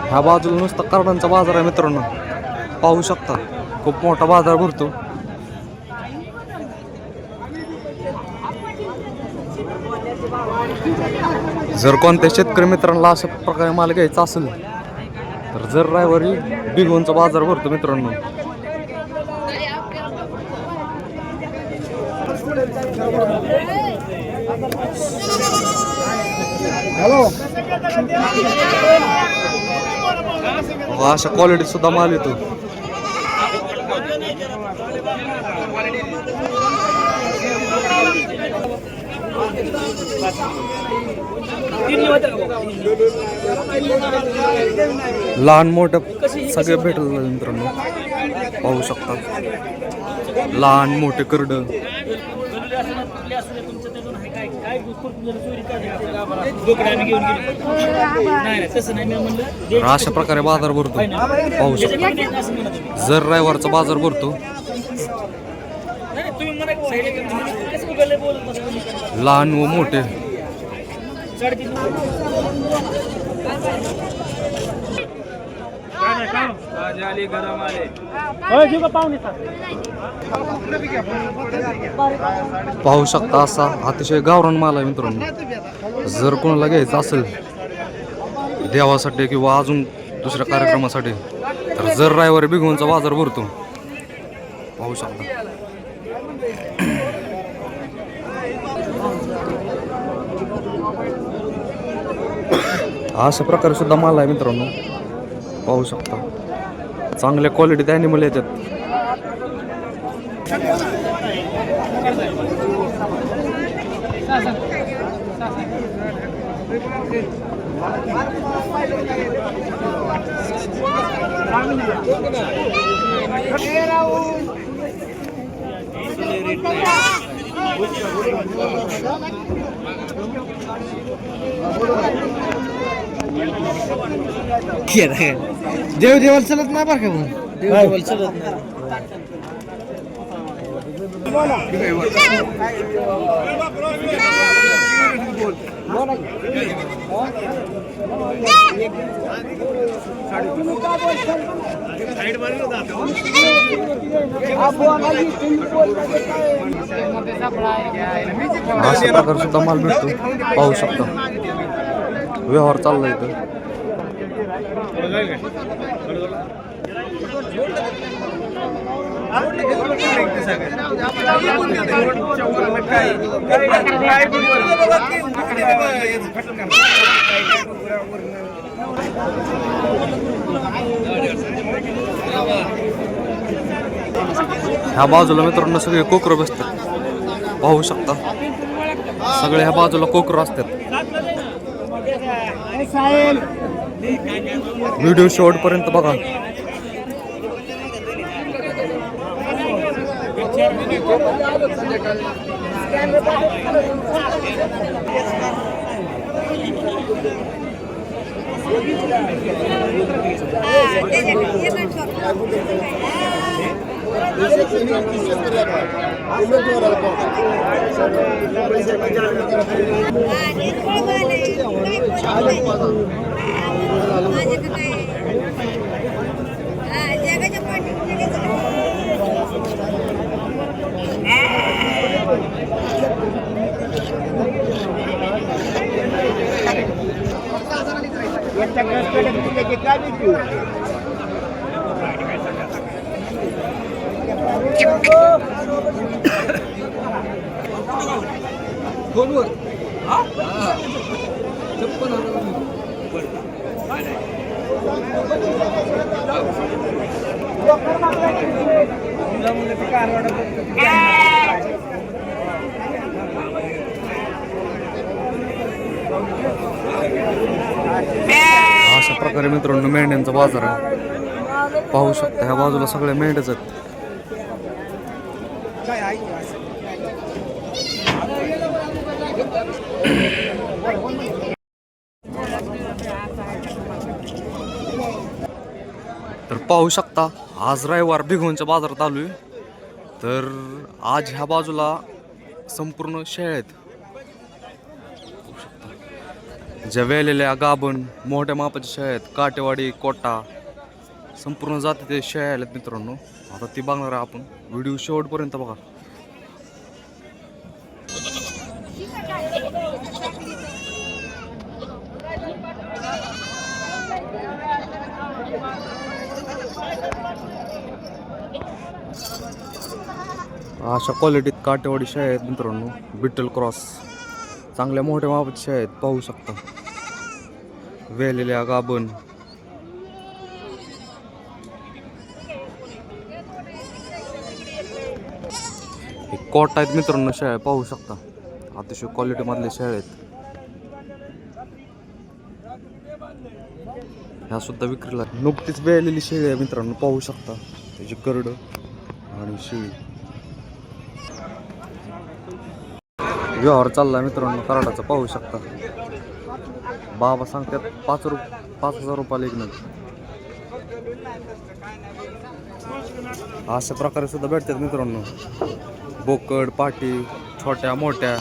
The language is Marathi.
ह्या बाजूला नुसता करडांचा बाजार आहे मित्रांनो, पाहू शकता खूप मोठा बाजार भरतो. जर कोणत्या शेतकरी मित्रांना अशा प्रकारे माल घ्यायचा असेल तर जर रविवारी बिघोनचा बाजार भरतो मित्रांनो. अशा क्वालिटी सुद्धा माल येतो. लहान मोठं सगळे भेटल मित्रांनो, पाहू शकता लहान मोठे करड. अशा प्रकारे बाजार भरतो, पाहू शकता. जर रविवारचा बाजार भरतो, लहान व मोठे. पाहू शकता असा अतिशय गावरान माल आहे मित्रांनो. जर कोणाला घ्यायचं असेल देवासाठी किंवा अजून दुसऱ्या कार्यक्रमासाठी तर जर रविवारी बिघोनचा बाजार भरतो, पाहू शकता. अशा प्रकारे सुद्धा माल आहे मित्रांनो, पाहू शकता. चांगल्या क्वालिटीत ॲनिमल येतात. देव देवाला चलत नाही बरं का मग, देव देवाला चलत नाही. अशा प्रकारे सुद्धा माल भेटतो, पाहू शकता. व्यवहार चाललाय इथं. ह्या बाजूला मित्रांनो सगळे कोकरं बसतात, पाहू शकता. सगळे ह्या बाजूला कोकरं असतात. व्हिडिओ शेवटपर्यंत बघा. अशा प्रकारे मित्रांनो मेंढ्यांचा बाजार आहे, पाहू शकता. ह्या बाजूला सगळ्या मेंढ्याच आहेत. तर पाहू शकता आज रविवार भिगवणच्या बाजारात आलोय. तर आज ह्या बाजूला संपूर्ण शेळ्या आहेत. ज्या वेलेल्या गाभण मोठ्या मापाच्या शेळ्या आहेत, काटेवाडी कोटा संपूर्ण जाती ते शेळ्या आल्यात मित्रांनो. आता ती बघणार आहे आपण. व्हिडिओ शेवटपर्यंत बघा. अशा क्वालिटीत काटेवाडी शेळ्या आहेत मित्रांनो. बिटल क्रॉस चांगल्या मोठ्या मापाच्या शेळ्या आहेत, पाहू शकता. वेलेल्या गाभण कोट आहेत मित्रांनो. शेळ्या पाहू शकता, अतिशय क्वालिटी मधले शेळ्या आहेत. ह्या सुद्धा विक्रीला नुकतीच वेलेली शेळी आहे मित्रांनो, पाहू शकता. त्याची करड आणि शेळी. व्यवहार चाललाय मित्रांनो कराडाचा, पाहू शकता. बाबा सांगतात 5,000 रुपयाला एक नग. अशा प्रकारे सुद्धा भेटतात मित्रांनो. बोकड पाटी छोट्या मोठ्या.